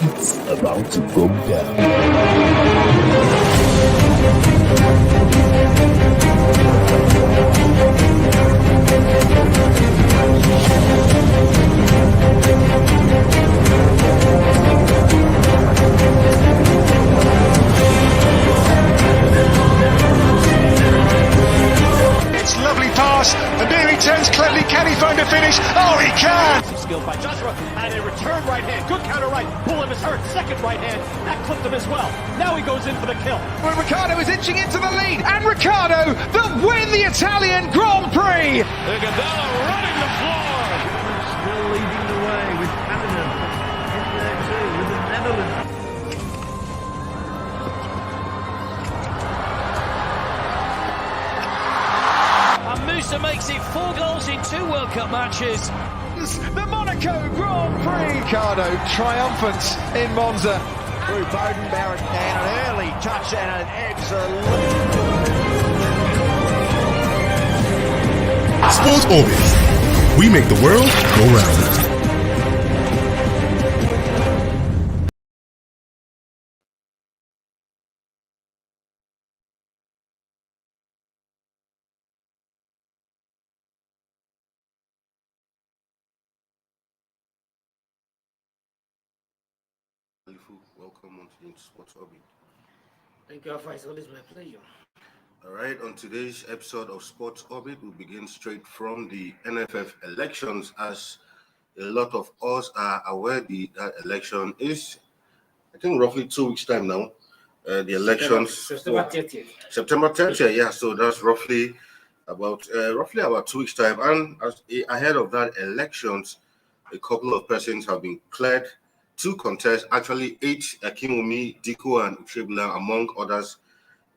It's about to go down. It's lovely pass, and there he turns cleverly. Can he find a finish? Oh, he can! Skill by Joshua, and a return right hand. Good counter right. Bullen is hurt. Second right hand. That clipped him as well. Now he goes in for the kill. Well, Ricciardo is inching into the lead, and Ricciardo that win the Italian Grand Prix! Iguodala running the floor. Still leading the way with Canada in there too, with the Netherlands. And Musa makes it 4 goals in 2 World Cup matches. The Monaco Grand Prix! Ricciardo triumphant in Monza. Through Bowden Barrett and an early touch and an excellent. Sports Orbit. We make the world go round. Welcome on to Sports Orbit. Thank you, Alpha. It's always my pleasure. All right, on today's episode of Sports Orbit, we'll begin straight from the NFF elections. As a lot of us are aware, that election is, I think, roughly 2 weeks' time now. The elections September 30th. September 30th, yeah. So that's roughly about 2 weeks' time. And ahead of that elections, a couple of persons have been cleared to contest, actually 8, Akinwunmi, Dikko, and Uchegbulam, among others,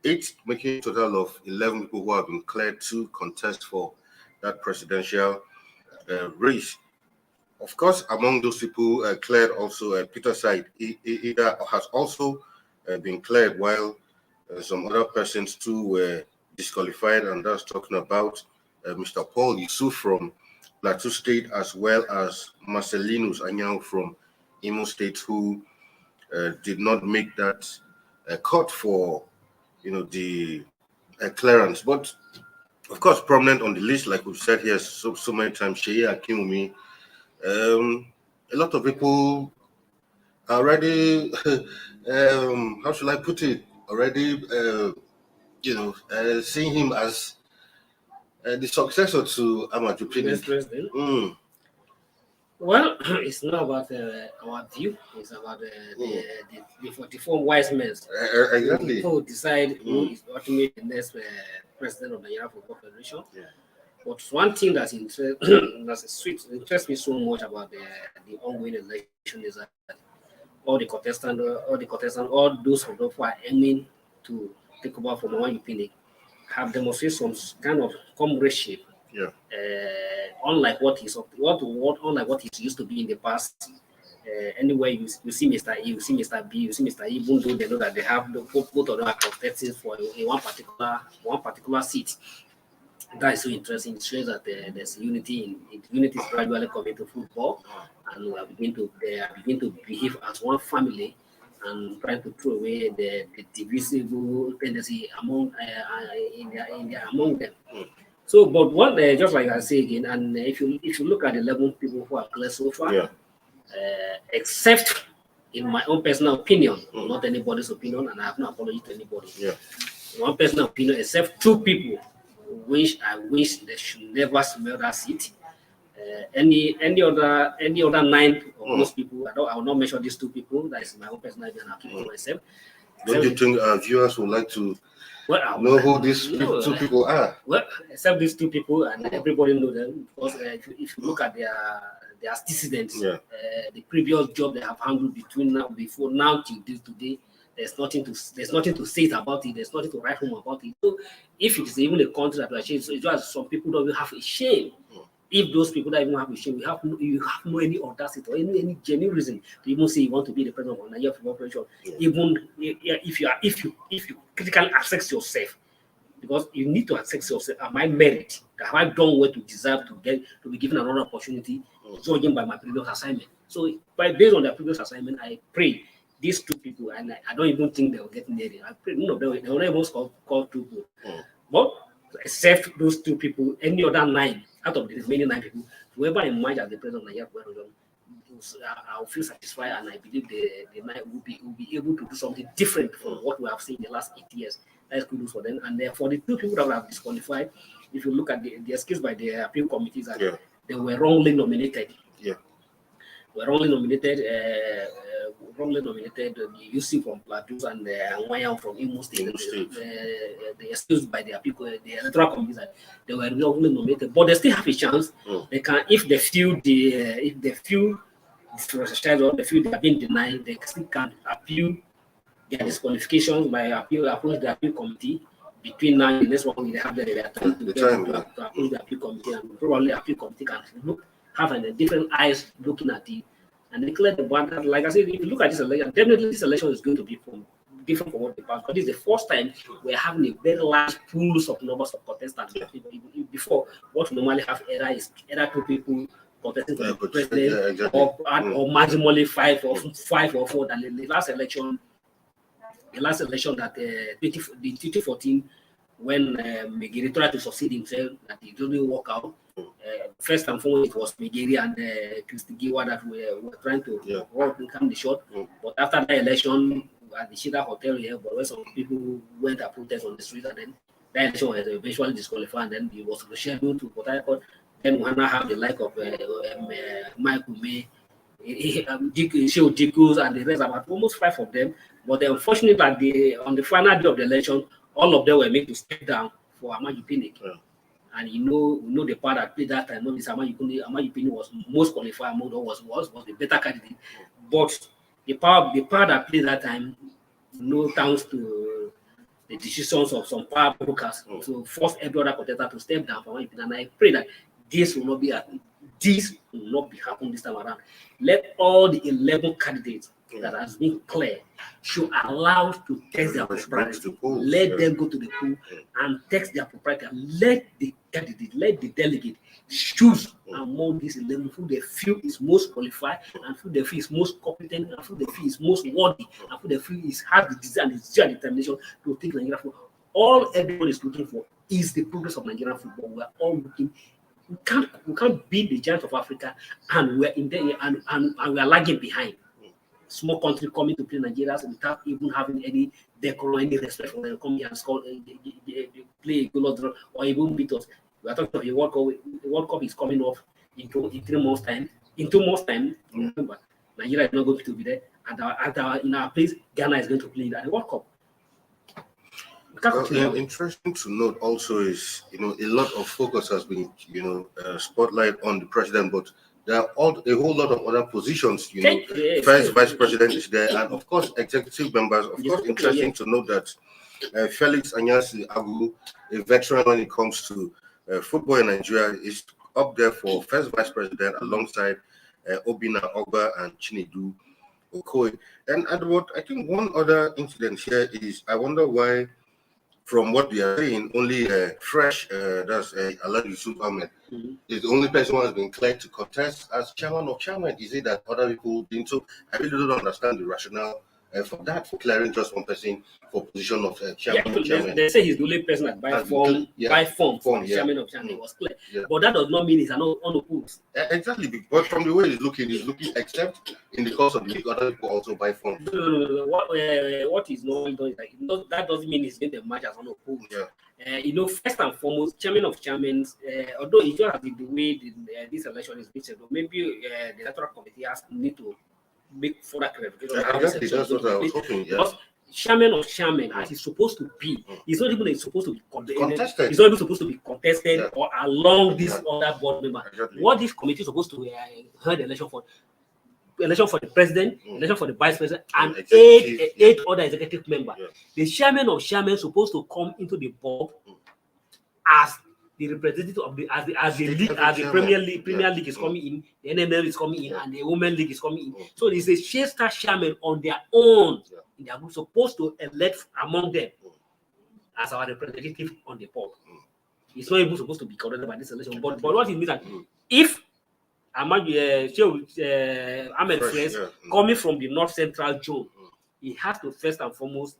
8, making a total of 11 people who have been cleared to contest for that presidential race. Of course, among those people cleared also Peter Said has also been cleared, while some other persons too were disqualified, and that's talking about Mr. Paul Yusuf from Plateau State, as well as Marcelinus Anyao from Imo State, who did not make that cut for, the clearance. But of course, prominent on the list, like we've said here so many times, Akinwunmi. A lot of people already, how should I put it? Already, seeing him as the successor to Ahmadu President. Well, it's not about our view. It's about the 44 wise men. Exactly. Who decide who is ultimately the next president of the Nigeria Football Federation. Yeah. But one thing that interests me so much about the ongoing election is that all those who are aiming to take over from one UPNIC have demonstrated some kind of comradeship. Yeah. Unlike what he's used to be in the past. Anywhere you see Mr. E, you see Mr. B, you see Mr. E, even though they know that they have both of them are contesting for one particular seat. That is so interesting. It shows that there's unity unity is gradually coming to football, and we are beginning to behave as one family and trying to throw away the divisible tendency among them. So, but what just like I say again, and if you look at the 11 people who are clear so far, except in my own personal opinion, not anybody's opinion, and I have no apology to anybody. Yeah. One personal opinion, except 2 people, I wish they should never smell that seat. Any other 9 of those people, I will not mention these 2 people. That is my own personal opinion. I'll keep it to myself. Don't you think our viewers would like to know who these 2 people are? Well, except these 2 people, and everybody know them, because if you look at their antecedents, the previous job they have handled before now till this today, there's nothing to say about it. There's nothing to write home about it. So if it is even a country that we are changing, so it's just some people don't even have a shame. If those people don't even have a shame, you have no any audacity or any genuine reason to even say you want to be the president of Nigeria Football Federation. Even if you critically assess yourself, because you need to assess yourself. Am I merit? Have I done what to deserve to be given another opportunity? judging by my previous assignment. So based on the previous assignment, I pray these two people, and I don't even think they will get near it. I pray they will not even call two people. But except those two people, any other 9 out of the remaining 9 people, whoever emerge as the president of Nigeria, I'll feel satisfied, and I believe the 9 will be able to do something different from what we have seen in the last 8 years. That's good news for them. And for the 2 people that have disqualified, if you look at the excuse by the appeal committees, that they were wrongly nominated. Were wrongly nominated. The UC from Plateau and Wanya from Imo State. The excuse by the appeal, the electoral committees, that they were wrongly nominated, but they still have a chance. They can, if they feel disrespected or they feel they have been denied, they still can appeal their disqualifications by approach the appeal committee. Between now and the next one, they have their time to approach the appeal committee, and probably the appeal committee can have a different eyes looking at it and declare the one that, like I said, if you look at this election, definitely this election is going to be different from what the past. But this is the first time we're having a very large pools of numbers of contestants. Before, what we normally have is either 2 people contesting for the president, or maximally 5 or 4. Than the last election that the 2014, when Megiri tried to succeed himself, that it didn't work out. First and foremost, it was Megiri and Christy Giwa that were trying to come the shot. But after the election at the Shida Hotel here, but when some people went to protest on the street, and then the election was eventually disqualified, and then it was rescheduled to Port Harcourt. Then we now have the like of Michael May, Dikko, and the rest, about almost 5 of them. But unfortunately, that on the final day of the election, all of them were made to step down for Amaju Pinnick. And you know the part that played that time. This Amaju Pinnick was most qualified among them, was the better candidate. But the part that played that time, thanks to the decisions of some power brokers, to force every other contestant to step down for Amaju Pinnick. And I pray that this will not be happening this time around. Let all the 11 candidates that has been clear should allow to test their propriety. Let them go to the pool and test their propriety. Let the candidate, let the delegate choose among these 11 who they feel is most qualified, and who they feel is most competent, and who they feel is most worthy, and who they feel has the desire and the determination to take Nigerian football. All everyone is looking for is the progress of Nigerian football. We are all looking. We can't beat the giants of Africa, and we're in there, and we are lagging behind. Small country coming to play Nigeria without even having any decorum, any respect for them, come here and score, play a goal or even beat us. We are talking about the World Cup. The World Cup is coming off in 3 months' time. In 2 months' time, remember, Nigeria is not going to be there. In our place, Ghana is going to play at the World Cup. Interesting to note also is, a lot of focus has been, spotlight on the president, but there are a whole lot of other positions, First Vice President is there, and of course, executive members. Of course, interesting to note that Felix Anyasi Agu, a veteran when it comes to football in Nigeria, is up there for First Vice President alongside Obina Ogba and Chinedu Okoye. And what I think one other incident here is, I wonder why, from what we are saying, only fresh, that's Alad Yusuf Ahmed, is the only person who has been cleared to contest as chairman of chairman. Is it that other people didn't? So I really don't understand the rationale for clearing just one person for position of chairman of chairman. They say he's the only person that buy form for chairman of chairman. Was clear. But that does not mean he's unopposed. Exactly, but from the way he's looking, except in the course of the league, other people also buy forms. No. What is not done is that doesn't mean he's going to match as unopposed. First and foremost, chairman of chairmen, although it just has been the way this election is being set, maybe the electoral committee need to make further clarification. Exactly, that's what I was hoping. Because chairman of chairman, as he's supposed to be, he's not even supposed to be contested. He's not even supposed to be contested or along this other board member. Exactly. What this committee is supposed to hold election for the president, election for the vice president, and eight other executive members. The chairman of chairman is supposed to come into the board as the representative of the Premier League is coming in, the NNL is coming in, and the Women League is coming in. So there's a Share chairman on their own. They are supposed to elect among them as our representative on the board. It's not even supposed to be counted by this election. But what it means that if Ahmed Fresh, coming from the North Central Zone, he has to first and foremost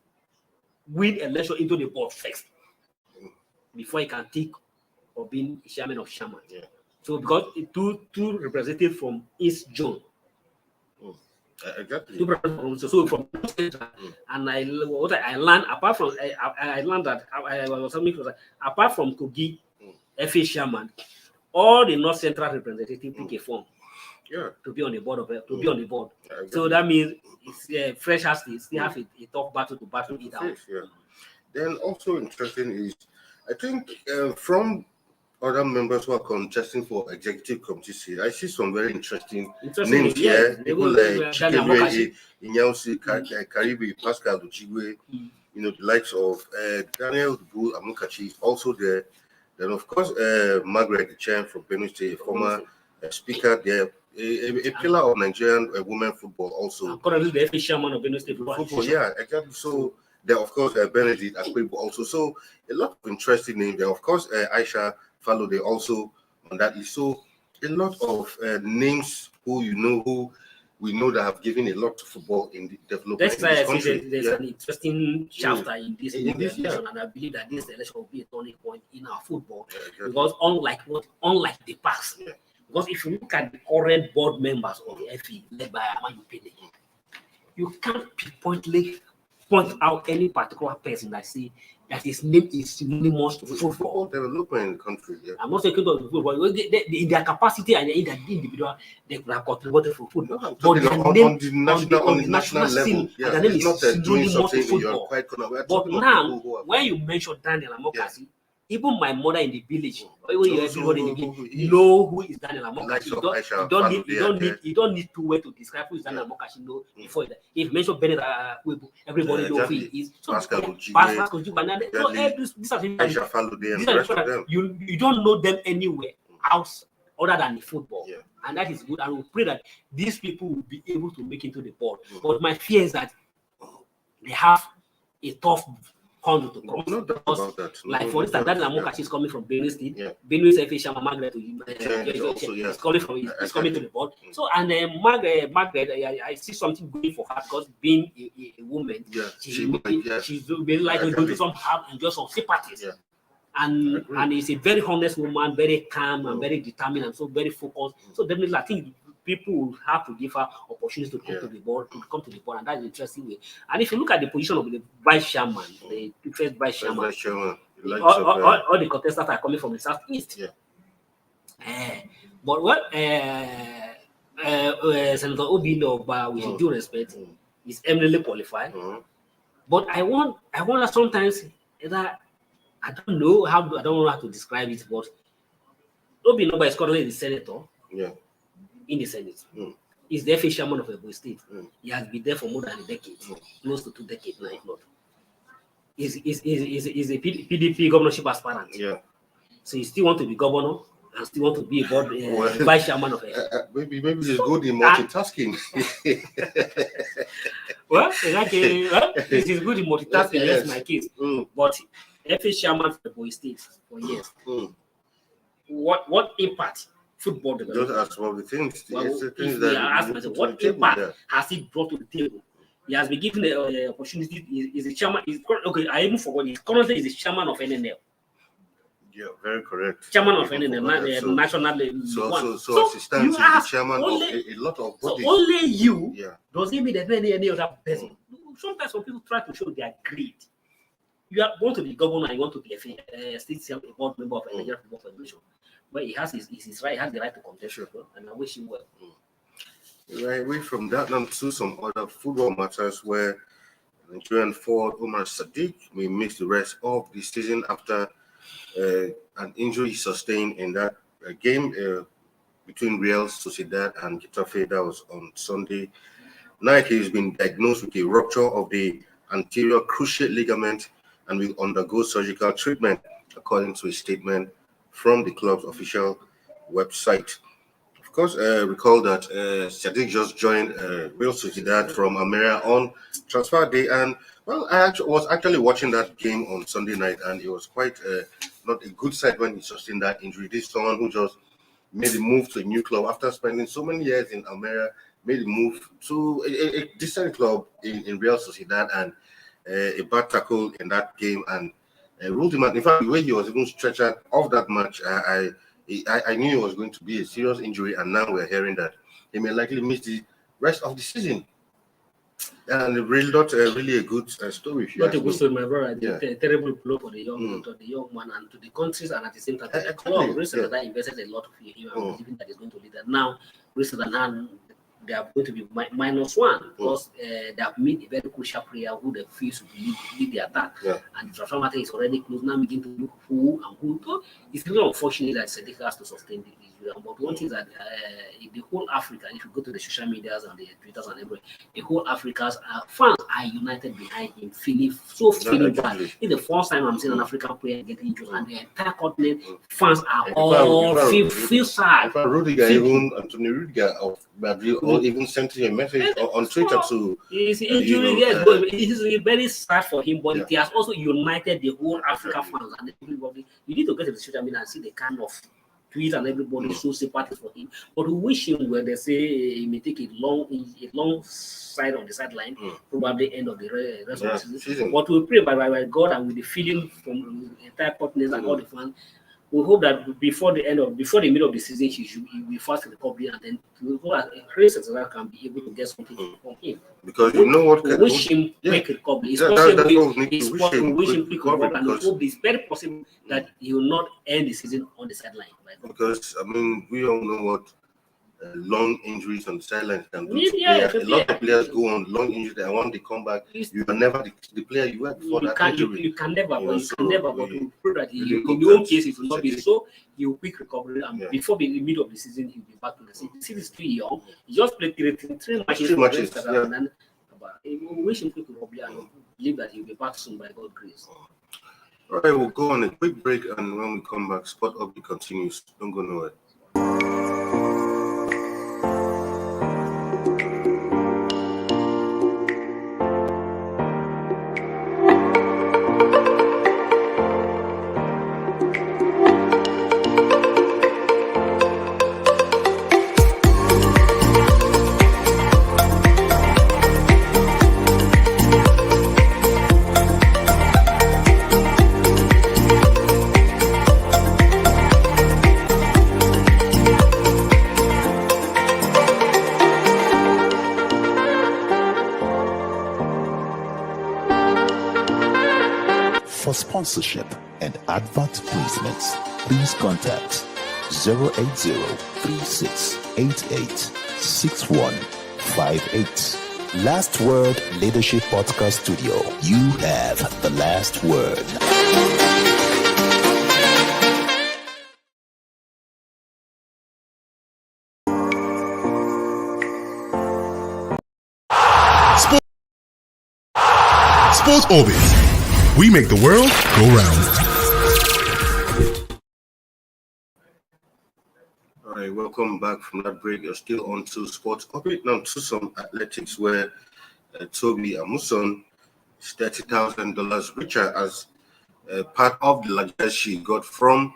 win election into the board first before he can take or being chairman of Shaman. Yeah. So because two representatives from East Zone. Exactly. So from North Central, and I learned apart from I learned that I was something apart from Kogi, FA Shaman, all the North Central representatives take a form. Yeah. To be on the board of to be on the board. Yeah, exactly. So that means it's Fresh has to still have a tough battle to battle it out. Yeah. Then also interesting is, I think from other members who are contesting for executive committee seat, I see some very interesting names here. People like Chikemwe Inyausi, Karibi, Pascal Uchegbulam, the likes of Daniel Bull Amukachi is also there. Then of course Margaret the Chen from Benue State, a former speaker there. A pillar of Nigerian women football also. Currently the FA chairman of Benue State football. Yeah, exactly. So there, of course, Benedict Akpebo also. So a lot of interesting names there. Of course, Aisha Falode also on that list. So a lot of names who we know that have given a lot to football in the development. That's in this country. There's an interesting chapter in this election, and I believe that this election will be a turning point in our football because unlike the past. Yeah. Because if you look at the current board members of the FE led by Akinwunmi, you can't point out any particular person that his name is synonymous to football development in the country. Yeah. I'm not talking about football. In their capacity and in their individual, they could have contributed for football. But on the national level, the name is synonymous to football. But now, when you mention Daniel Amokachi, even my mother in the village, everybody in the village know who is Daniel Amokachi. You don't need to wait to describe who is Daniel Amokachi. No, before that. If you mention Bennett, everybody knows who he is. So Pascal Uchegbulam, you don't know them anywhere else other than the football. Yeah. And that is good. And we pray that these people will be able to make into the board. But my fear is that they have a tough handle to cross. No doubt about that. For instance, Daniel Amokachi is coming from Benue State. Yeah. Benue's FA chairman Margaret is coming to the board. So and Margaret, I see something going for her because being a woman, she's very likely going to somehow enjoy some sympathies. Yeah. And is a very honest woman, very calm and very determined and so very focused. So definitely, I think people will have to give her opportunities to come to the board, and that's an interesting way. And if you look at the position of the vice chairman, the first vice chairman, all the contestants are coming from the southeast. Yeah. But what Senator Obino, with due respect, is eminently qualified. But I wonder sometimes that I don't know how to describe it, but Obino is currently the senator. Yeah. In the Senate. He's the FA chairman of Ebonyi State. He has been there for more than a decade, close to 2 decades now, if not. He's a PDP governorship aspirant. Yeah. So he still want to be governor and still want to be a board vice chairman of maybe he's good in multitasking. Well, exactly. Well, he's good in multitasking. That's my case. But FA chairman for Ebonyi State for years. What impact? Football development. Just as well the things. What impact has he brought to the table? He has been given the opportunity. Is the chairman? I even forgot. He's currently the chairman of NNL. Yeah, very correct. Chairman of NNL, national. So as it stands, he's the chairman of a lot of bodies. So only you. Yeah. Does it mean that any other person? Sometimes some people try to show their greed. You want to be governor and you want to be a state board member of a Nigerian Football Federation. But he has his right. He has the right to contest, and I wish him well. Right away from that, now to some other football matters where Nigerian forward Omar Sadiq may miss the rest of the season after an injury sustained in that game between Real Sociedad and Getafe. That was on Sunday night. He's been diagnosed with a rupture of the anterior cruciate ligament and will undergo surgical treatment, according to a statement from the club's official website. Of course, recall that Sadiq just joined Real Sociedad from Almeria on transfer day, and well, I was actually watching that game on Sunday night, and it was quite not a good sight when he sustained that injury. This is someone who just made a move to a new club after spending so many years in Almeria, made a move to a decent club in Real Sociedad, and a bad tackle in that game, and ruled him out. In fact, the way he was even stretched out of that match, I knew it was going to be a serious injury, and now we're hearing that he may likely miss the rest of the season. And really not really a good story. Not a good story, my brother. Yeah. A terrible blow for the young man and to the countries, and at the same time, the club. Recently, that invested a lot of him and believing that he's going to lead that. Now, recently, they are going to be -1 because they have made a very crucial player who they feel to lead the attack. Yeah. And the transfer market is already closed. Now, begin to look who and who. It's really unfortunate that Sadiq has to sustain the issue. But one thing is that in the whole Africa, if you go to the social medias and the Twitters and everything, the whole Africa's fans are united behind him, feeling bad. It's the first time I'm seeing an African player get injured, and the entire continent fans are all feel sad. In fact, Rudiger, even Anthony Rudiger of Madrid, or even sent him a message on Twitter to. His injury, yes, but it's very sad for him, but it has also united the whole African fans and everybody. You need to get to the social media and see the kind of tweet and everybody show sympathy for him. But we wish him well. They say he may take a long side on the sideline, probably end of the rest of the season. But we pray by God and with the feeling from the entire partners and all the fans. We hope that before the middle of the season, he will be fast recovery, and then we hope that Chris can be able to get something from him. Because you know what? We wish him quick recovery. It's possible. We wish him quick recovery, and we hope it's very possible that he will not end the season on the sideline. Because I mean, we all know what long injuries on the sideline can do. A lot of players go on long injuries, and when they come back, you are never the player you were before that injury. You can never, but we pray that in your own case it will not be so. He will quick recovery, and before the middle of the season, he'll be back to the season. He's still young. He just played three matches. And then, we wish him quick recovery, and believe that he'll be back soon by God's grace. All right, we'll go on a quick break, and when we come back, Sport Update continues. Don't go nowhere. For sponsorship and advert placements, please contact 080-3688-6158. Last Word Leadership Podcast Studio. You have the last word. Sports Orbit. We make the world go round. All right, welcome back from that break. You're still on to Sports Orbit. Now to some athletics where Toby Amuson is $30,000 richer as part of the largesse she got from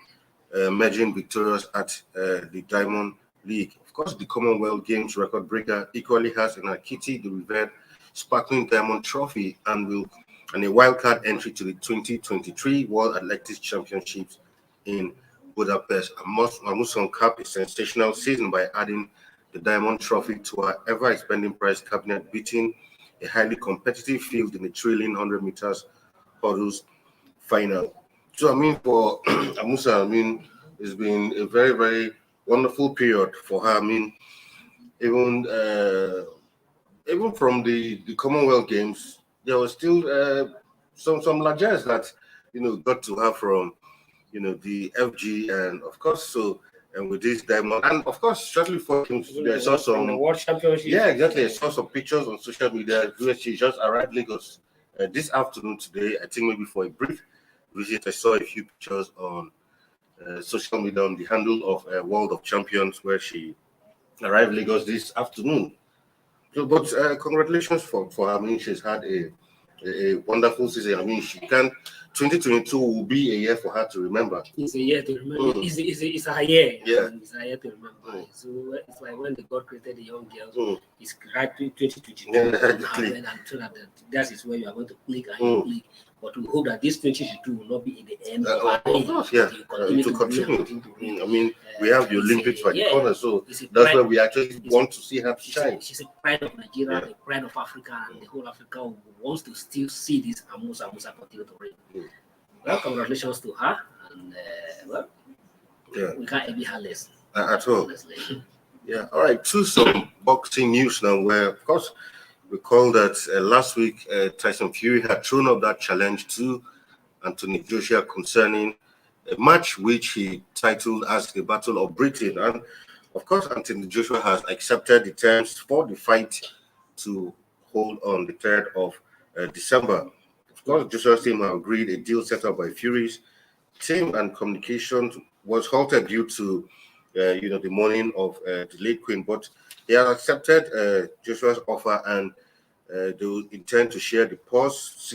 emerging victorious at the Diamond League. Of course, the Commonwealth Games record breaker equally has in her kitty the revered Sparkling Diamond Trophy and a wildcard entry to the 2023 World Athletics Championships in Budapest. Amuson capped a sensational season by adding the Diamond Trophy to her ever-expanding prize cabinet, beating a highly competitive field in the thrilling 100 meters hurdles final. So, I mean, for Amusa, I mean, it's been a very, very wonderful period for her. I mean, even from the Commonwealth Games, there was still some largesse that got to her from the FG, and of course and with this Diamond, and of course shortly before I saw some the World Championship. Yeah, exactly. I saw some pictures on social media where she just arrived Lagos this afternoon today. I think maybe for a brief visit. I saw a few pictures on social media on the handle of World of Champions where she arrived Lagos this afternoon. So, but congratulations for her. I mean, she's had a wonderful season. I mean, she can't 2022 will be a year for her to remember. It's a year to remember. It's a year. Yeah. It's a year to remember. So it's like when the God created the young girls, it's right 2022. Yeah, exactly. And so that is where you are going to click and you click. But we hope that this 2022 will not be in the end of our of course, yeah. To continue. I mean, we have the Olympics right the corner, so that's where we actually want to see her shine. She's a pride of Nigeria, the pride of Africa, and the whole Africa wants to still see this Amusa continue to reign. Well, congratulations to her, and we can't envy her less. At all. Honestly. Yeah, all right, to some boxing news now, where, of course, recall that last week Tyson Fury had thrown up that challenge to Anthony Joshua concerning a match which he titled as the Battle of Britain. And of course, Anthony Joshua has accepted the terms for the fight to hold on the 3rd of December. Of course, Joshua's team have agreed a deal set up by Fury's team, and communication was halted due to the morning of the late Queen, but they have accepted Joshua's offer, and they will intend to share the purse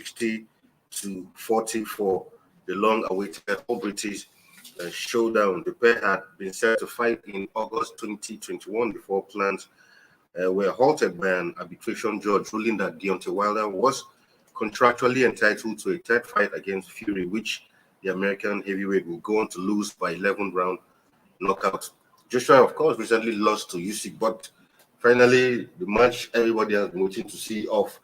60-40 for the long-awaited all-British showdown. The pair had been set to fight in August 2021 before plans were halted by an arbitration judge ruling that Deontay Wilder was contractually entitled to a third fight against Fury, which the American heavyweight will go on to lose by 11th round knockout. Joshua, of course, recently lost to Usyk, but finally, the match everybody has been waiting to see of,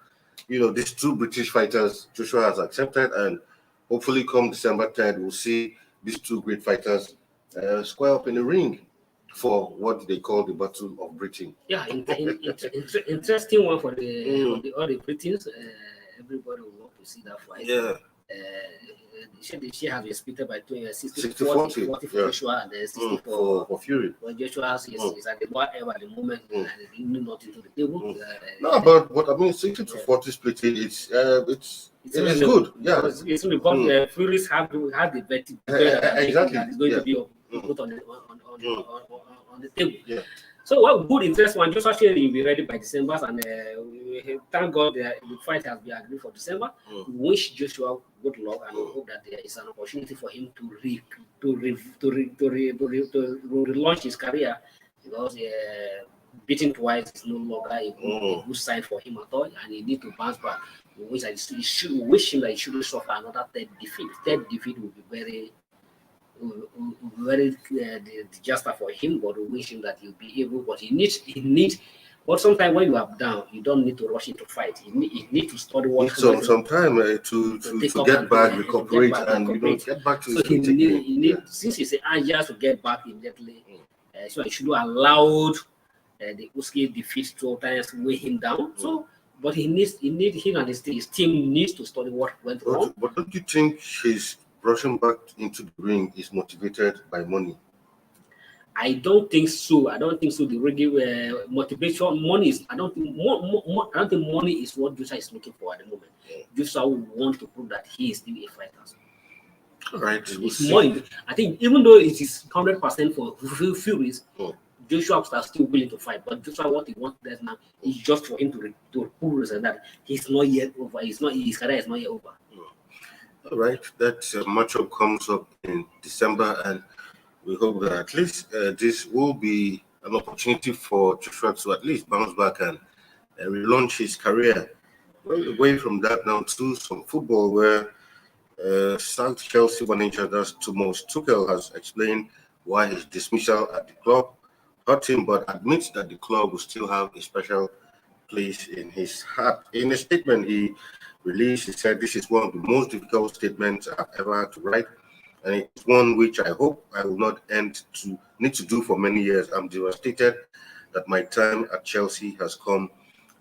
these two British fighters, Joshua has accepted, and hopefully come December 3rd, we'll see these two great fighters square up in the ring for what they call the Battle of Britain. Yeah, interesting one for the all the Britons. Everybody will want to see that fight. Yeah. She has been split by 60-40 for Joshua and 60 for Fury. But Joshua is at the bottom at the moment and he knew nothing to the table. No, but I mean 60-40 splitting, it's good. Yeah, it's because Furies have the bet exactly that is going to be put on the table. Yeah. So what good interest one Joshua will be ready by December, and we thank God the fight has been agreed for December. We wish Joshua good luck, and we hope that there is an opportunity for him to relaunch his career, because beating twice is no longer a good sign for him at all, and he needs to bounce back. We wish him that he shouldn't suffer another third defeat. Third defeat will be very disaster for him, but we wish him that he'll be able. But he needs. But sometimes when you are down, you don't need to rush into fight. You need to study what. Some time to get back, recuperate, and get back to. So he need since he's anxious to get back immediately. So he should have allowed the Usyk defeat 2 times weigh him down. So, but he and his team needs to study what went wrong. But don't you think his rushing back into the ring is motivated by money? I don't think so. The regular motivation, money is. I don't think money is what Joshua is looking for at the moment. Joshua wants to prove that he is still a fighter. All right. It's money. I think even though it is 100% for Furies, Joshua is still willing to fight. But Joshua, what he wants right now is just for him to prove that he's not yet over. His career is not yet over. All right, that matchup comes up in December, and we hope that at least this will be an opportunity for Joshua to at least bounce back and relaunch his career. Well, away from that now to some football, where South Chelsea manager Thomas Tuchel has explained why his dismissal at the club hurt him, but admits that the club will still have a special place in his heart. In a statement he released, he said, "This is one of the most difficult statements I've ever had to write, and it's one which I hope I will not need to do for many years. I'm devastated that my time at Chelsea has come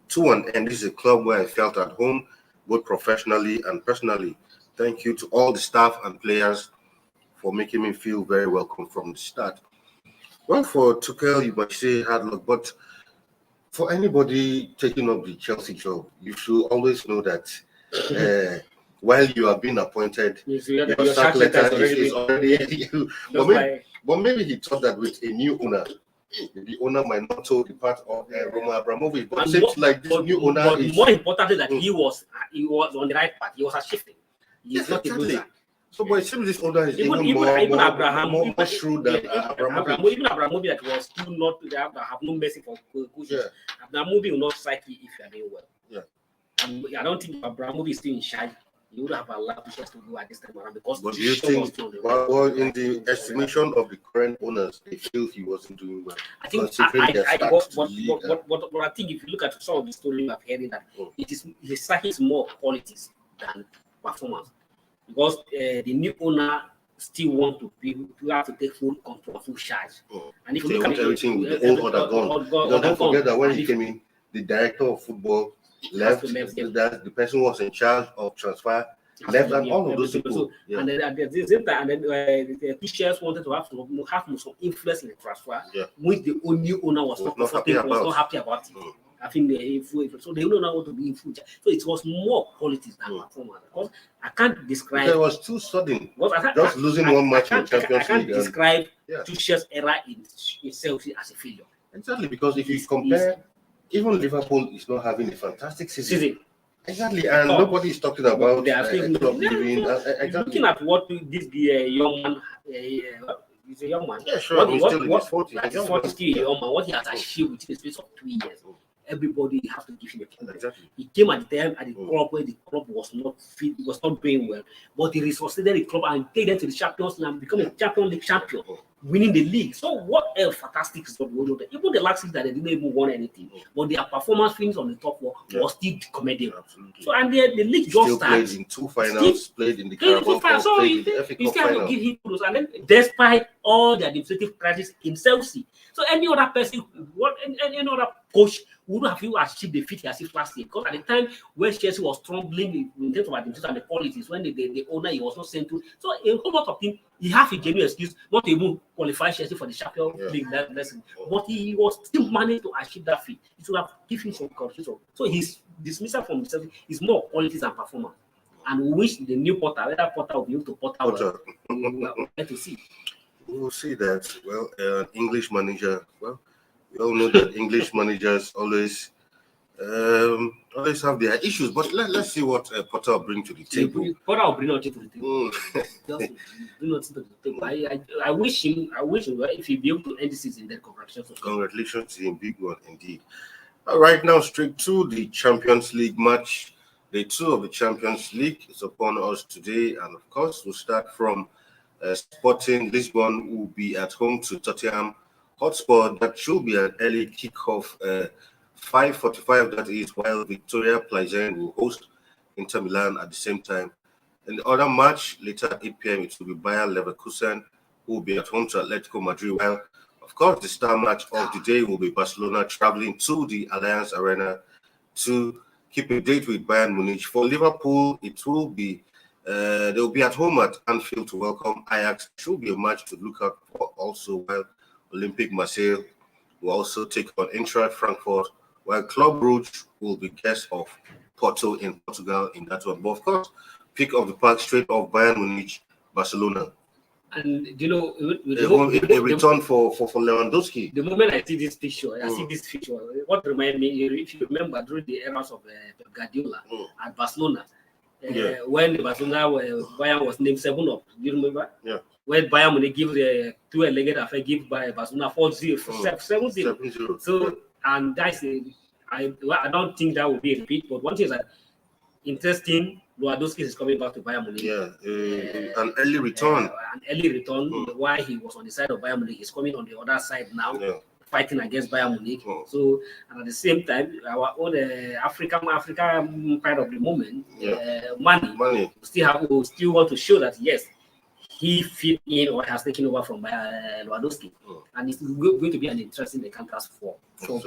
to an end. This is a club where I felt at home, both professionally and personally. Thank you to all the staff and players for making me feel very welcome from the start." Well, for Tuchel, you might say hard luck, but for anybody taking up the Chelsea job, you should always know that while you are being appointed, your sack letter is already but maybe he thought that with a new owner, the owner might not hold the part of Roman Abramovich, but it seems like this new owner is more importantly that he was on the right path. He was shifting. He's not a loser. So, but it seems this owner is Even Abraham, more shrewd than Abramovich. Even Abramovich that was still not have no mercy for coaches. Yeah. Abramovich will not strike you if you are doing well. Yeah. I don't think Abramovich is still in charge. He would have allowed Tuchel to go at this time around because. But do you think, well, in the estimation of the current owners, they feel he wasn't doing well? I think what I think if you look at some of the stories I've heard that it is his sacking is more qualities than performance. Because the new owner still want to have to take full control, full charge. And if you look at everything with the old order gone, don't forget that when he came in, the director of football left. That the person who was in charge of transfer left, and all of those people. And then at the same time, the officials wanted to have some influence in the transfer, which the new owner was not happy about it. I think so they don't know how to be in future. So it was more qualities than performance. Because I can't describe. It was too sudden. Just losing one match in the Champions League. I can't describe Tuchel's era in Chelsea as a failure. Exactly, because if you compare, even Liverpool is not having a fantastic season. Exactly, and nobody is talking about looking at what this young man. He's a young man. Yeah, sure. He's still in his 40s. What he has achieved within the space of 2 years. Everybody has to give him a credit. Exactly. He came at the time at the club where the club was not fit, it was not doing well. But he resuscitated the club and take them to the Champions League and become a Champions League champion, winning the league. So what a fantastic result. Even the last season that they didn't even won anything, but their performance finish on the top four was still commendable. So and the league just started. Played in 2 finals, played in the Carabao Cup, so played in the FA Cup have to give him kudos. And then despite all the administrative crisis in Chelsea, so any other person, any other coach would have achieved the feat he achieved last year. Because at the time when Chelsea was struggling in terms of administration and the qualities, when the owner he was not sent to, so a whole lot of things, he has a genuine excuse not to even qualify Chelsea for the Champions League lesson. But he was still managed to achieve that feat. It should have given some confusion. So his dismissal from Chelsea is more qualities and performance. And we wish the new Potter, whether Potter will be able to Potter. We'll get to see. We'll see that. Well, English manager. Well, we all know that English managers always have their issues. But let's see what Potter will bring to the table. Potter will bring nothing to the table. Bring nothing to the table. I wish him if he'll be able to end the season, then congratulations. Congratulations to him, big one indeed. All right, now straight to the Champions League match. Day 2 of the Champions League is upon us today, and of course, we'll start from Sporting Lisbon will be at home to Tottenham Hotspur. That should be an early kickoff, 5:45 that is, while Victoria Plzen will host Inter Milan at the same time. In the other match, later at 8 p.m., it will be Bayer Leverkusen who will be at home to Atletico Madrid. While, of course, the star match of the day will be Barcelona traveling to the Allianz Arena to keep a date with Bayern Munich. For Liverpool, it will be they'll be at home at Anfield to welcome Ajax. It should be a match to look out for also, while Olympique Marseille will also take on Eintracht Frankfurt, while Club Brugge will be guests of Porto in Portugal in that one. But of course, pick of the pack straight off Bayern Munich, Barcelona. And you know, a return for Lewandowski. The moment I see this picture, what reminds me, if you remember, during the eras of Guardiola at Barcelona, when Bayern was named 7-up, do you remember? Yeah. When Bayern Munich give the two-legged affair, give by Barcelona 7-0. So, and that's I don't think that will be a repeat. But one thing is that interesting. Lewandowski is coming back to Bayern Munich. An early return. While he was on the side of Bayern Munich, he's coming on the other side now, fighting against Bayern Munich. So, and at the same time, our own African part of the moment, Mane still want to show that yes, he fit in or has taken over from Lewandowski, and it's going to be an interesting encounters for fans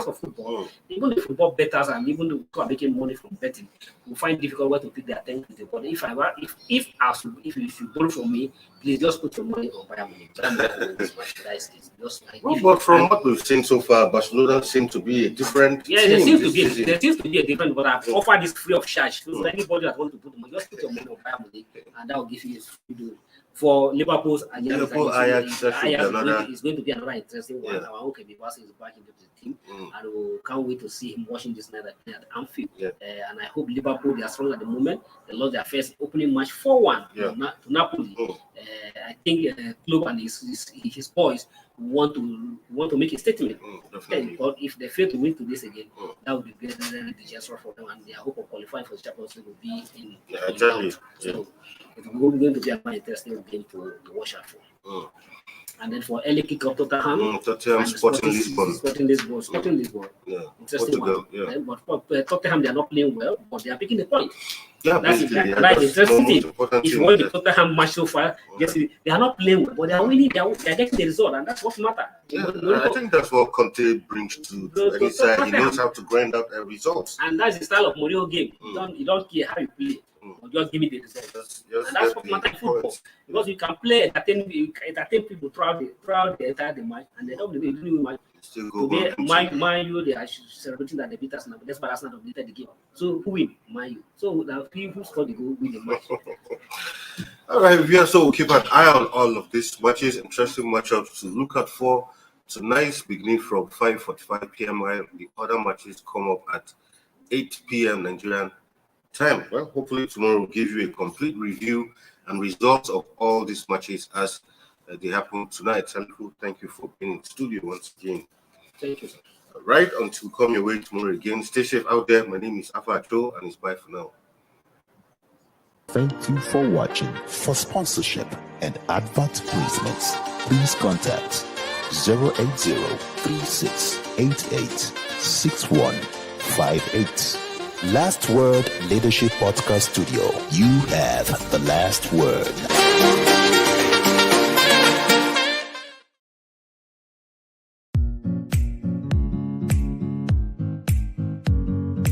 of football. Even the football bettors and even the people are making money from betting will find difficult way to pick their attention to the ball. If you should borrow from me, please just put your money on Bayern Munich. But from what we've seen so far, Barcelona seem to be a different team. There seems to be a different, but I've offered this free of charge. So anybody that wants to put money, just put your money on Bayern Munich, and that will give you a free For Liverpool's Liverpool, Ajax, is going to be another interesting one. Yeah. Our own Kebibasi is back into the team, and we can't wait to see him watching this night at Anfield. Yeah. And I hope Liverpool, they are strong at the moment. They lost their first opening match 4-1 to Napoli. I think Klopp and his boys want to make a statement. But if they fail to win to this again, that would be very disastrous for them, and their hope of qualifying for the Champions League will be in doubt. So it's going to be a very interesting game to watch out for. And then for early kick-off, Tottenham Sporting Lisbon. Sporting Lisbon. Yeah. Interesting Portugal, one. yeah. But Tottenham, they are not playing well, but they are picking the point. Yeah, That's basically, the interesting thing. important If you thing. watch the Tottenham match so far, yesterday, they are not playing well, but they are winning. They are getting the result, and that's what matters. Yeah, I think that's what Conte brings to any side. He knows how to grind out results. And that's the style of Mourinho game. You don't care how you play, but just give me the result. And that's what matters in football. Because you can play entertain people throughout the entire match, and they don't win match. Today, Man U, they are celebrating that they beat Arsenal, but that's why Arsenal dominated the game. So who win? Man U. So the people who scored the goal win the match. All right, yeah. So we'll keep an eye on all of these matches, interesting matchups to look out for. Tonight's beginning from 5:45 p.m. while the other matches come up at 8 p.m. Nigerian time. Well, hopefully tomorrow will give you a complete review and results of all these matches as they happen tonight. Salifu, thank you for being in the studio once again. Thank you, sir. All right, until we come your way tomorrow again. Stay safe out there. My name is Afa Joe, and it's bye for now. Thank you for watching. For sponsorship and advert placements, please contact 080-3688-6158. Last Word Leadership Podcast Studio. You have the last word.